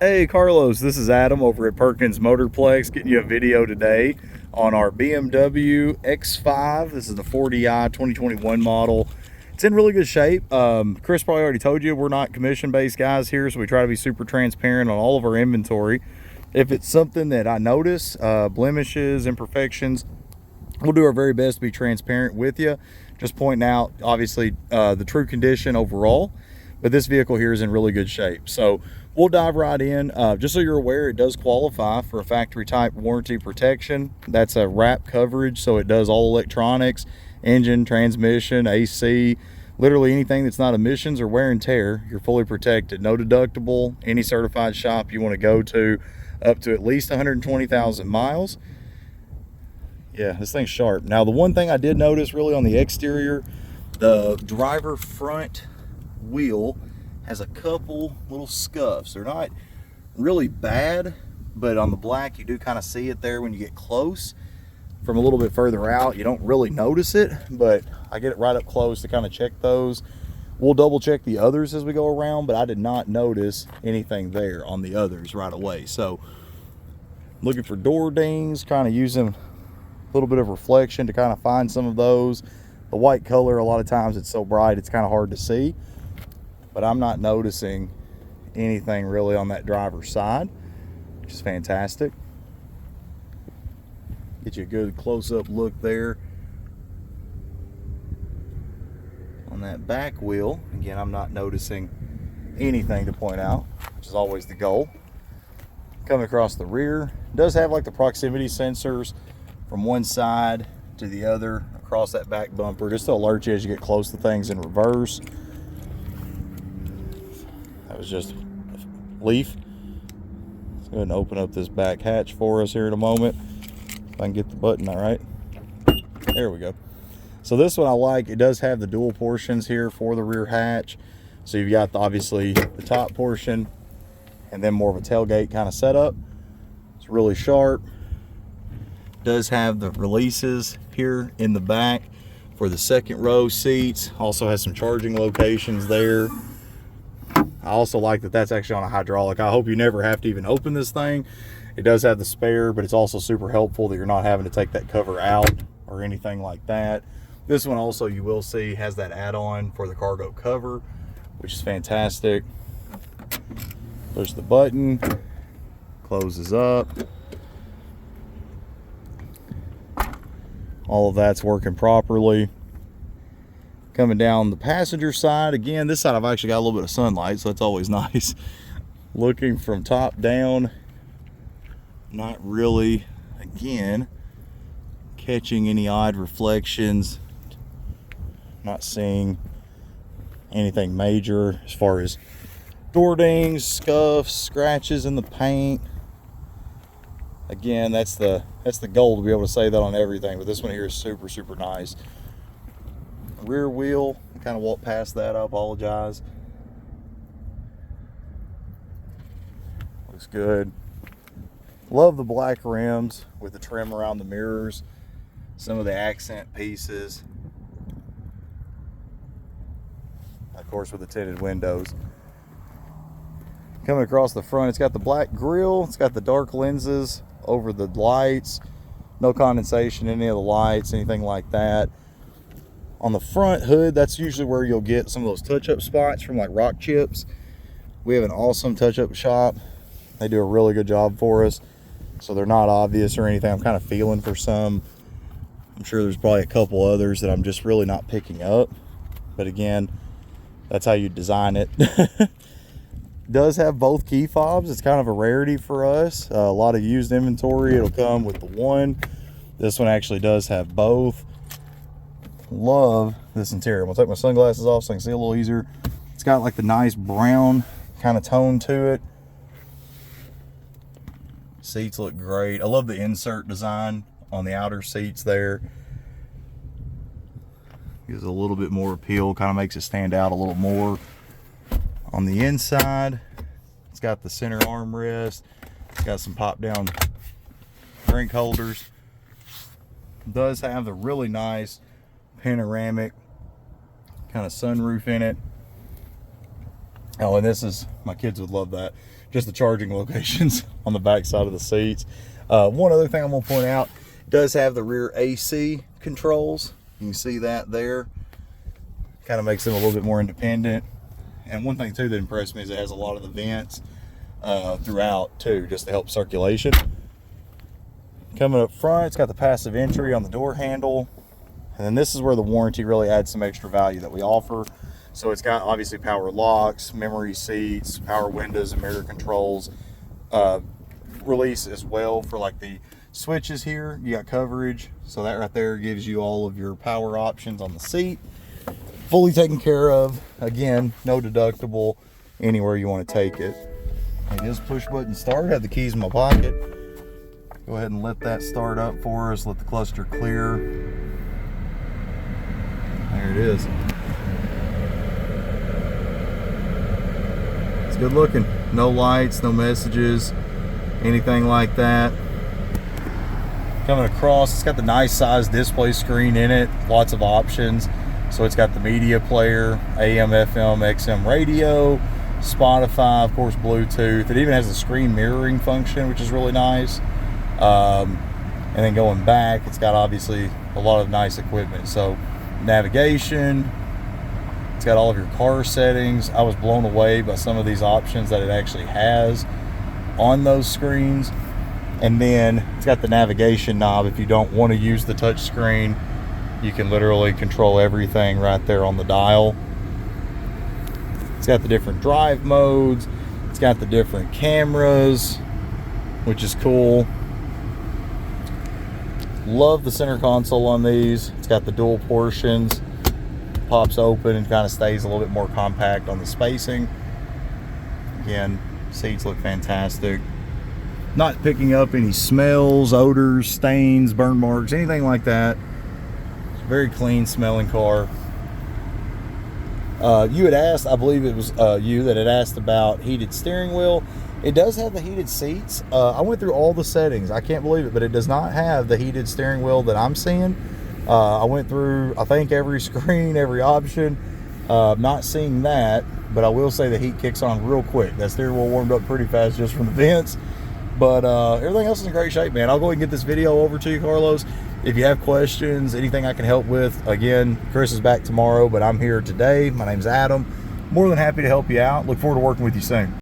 Hey Carlos, this is Adam over at Perkins Motorplex getting you a video today on our BMW X5. This is the 40i 2021 model. It's in really good shape. Chris probably already told you we're not commission-based guys here, so we try to be super transparent on all of our inventory. If it's something that I notice, blemishes, imperfections, we'll do our very best to be transparent with you. Just pointing out, obviously, the true condition overall. But this vehicle here is in really good shape. So we'll dive right in. Just so you're aware, it does qualify for a factory type warranty protection. That's a wrap coverage, so it does all electronics, engine, transmission, AC, literally anything that's not emissions or wear and tear. You're fully protected. No deductible. Any certified shop you want to go to, up to at least 120,000 miles. Yeah, this thing's sharp. Now, the one thing I did notice really on the exterior, the driver front wheel has a couple little scuffs. They're not really bad, but on the black you do kind of see it there when you get close. From a little bit further out you don't really notice it, but I get it right up close to kind of check those. We'll double check the others as we go around, but I did not notice anything there on the others right away. So looking for door dings, kind of using a little bit of reflection to kind of find some of those. The white color, a lot of times it's so bright it's kind of hard to see, but I'm not noticing anything really on that driver's side, which is fantastic. Get you a good close-up look there on that back wheel. Again, I'm not noticing anything to point out, which is always the goal. Coming across the rear, it does have like the proximity sensors from one side to the other across that back bumper, just to alert you as you get close to things in reverse. That was just a leaf. Let's go ahead and open up this back hatch for us here in a moment. If I can get the button all right. There we go. So this one I like. It does have the dual portions here for the rear hatch. So you've got obviously the top portion and then more of a tailgate kind of setup. It's really sharp. Does have the releases here in the back for the second row seats. Also has some charging locations there. I also like that that's actually on a hydraulic. I hope you never have to even open this thing. It does have the spare, but it's also super helpful that you're not having to take that cover out or anything like that. This one also, you will see, has that add-on for the cargo cover, which is fantastic. Push the button, closes up. All of that's working properly. Coming down the passenger side, again, this side I've actually got a little bit of sunlight, so that's always nice. Looking from top down, not really, again, catching any odd reflections. Not seeing anything major as far as door dings, scuffs, scratches in the paint. Again, that's the goal, to be able to say that on everything, but this one here is super, super nice. Rear wheel, kind of walk past that, I apologize. Looks good. Love the black rims with the trim around the mirrors, some of the accent pieces, of course with the tinted windows. Coming across the front, it's got the black grille, it's got the dark lenses over the lights, no condensation in any of the lights, anything like that. On the front hood, that's usually where you'll get some of those touch-up spots from like rock chips. We have an awesome touch-up shop. They do a really good job for us, so they're not obvious or anything. I'm kind of feeling for some. I'm sure there's probably a couple others that I'm just really not picking up, but again, that's how you design it. Does have both key fobs. It's kind of a rarity for us. A lot of used inventory, it'll come with the one. This one actually does have both. Love this interior. I'm gonna take my sunglasses off so I can see a little easier. It's got like the nice brown kind of tone to it. Seats look great. I love the insert design on the outer seats there. Gives a little bit more appeal, kind of makes it stand out a little more. On the inside, it's got the center armrest. It's got some pop down drink holders. It does have the really nice panoramic kind of sunroof in it. Oh, and this is, my kids would love that, just the charging locations on the back side of the seats. One other thing I'm going to point out, it does have the rear AC controls. You can see that there. Kind of makes them a little bit more independent. And one thing too that impressed me is it has a lot of the vents throughout too, just to help circulation. Coming up front, it's got the passive entry on the door handle. And then this is where the warranty really adds some extra value that we offer. So it's got obviously power locks, memory seats, power windows and mirror controls. Release as well for like the switches here. You got coverage. So that right there gives you all of your power options on the seat. Fully taken care of. Again, no deductible anywhere you want to take it. It is push button start. I have the keys in my pocket. Go ahead and let that start up for us. Let the cluster clear. There it is. It's good looking. No lights, no messages, anything like that. Coming across, it's got the nice size display screen in it. Lots of options. So it's got the media player, AM, FM, XM radio, Spotify, of course, Bluetooth. It even has a screen mirroring function, which is really nice. And then going back, it's got obviously a lot of nice equipment. So navigation, it's got all of your car settings. I was blown away by some of these options that it actually has on those screens. And then it's got the navigation knob. If you don't want to use the touch screen, you can literally control everything right there on the dial. It's got the different drive modes. It's got the different cameras, which is cool. Love the center console on these. It's got the dual portions. Pops open and kind of stays a little bit more compact on the spacing. Again, seats look fantastic. Not picking up any smells, odors, stains, burn marks, anything like that. Very clean smelling car. You had asked, I believe it was you that had asked about heated steering wheel. It does have the heated seats. I went through all the settings. I can't believe it, but it does not have the heated steering wheel that I'm seeing. I went through, I think, every screen, every option. Not seeing that, but I will say the heat kicks on real quick. That steering wheel warmed up pretty fast just from the vents. But everything else is in great shape, man. I'll go ahead and get this video over to you, Carlos. If you have questions, anything I can help with, again, Chris is back tomorrow, but I'm here today. My name's Adam. More than happy to help you out. Look forward to working with you soon.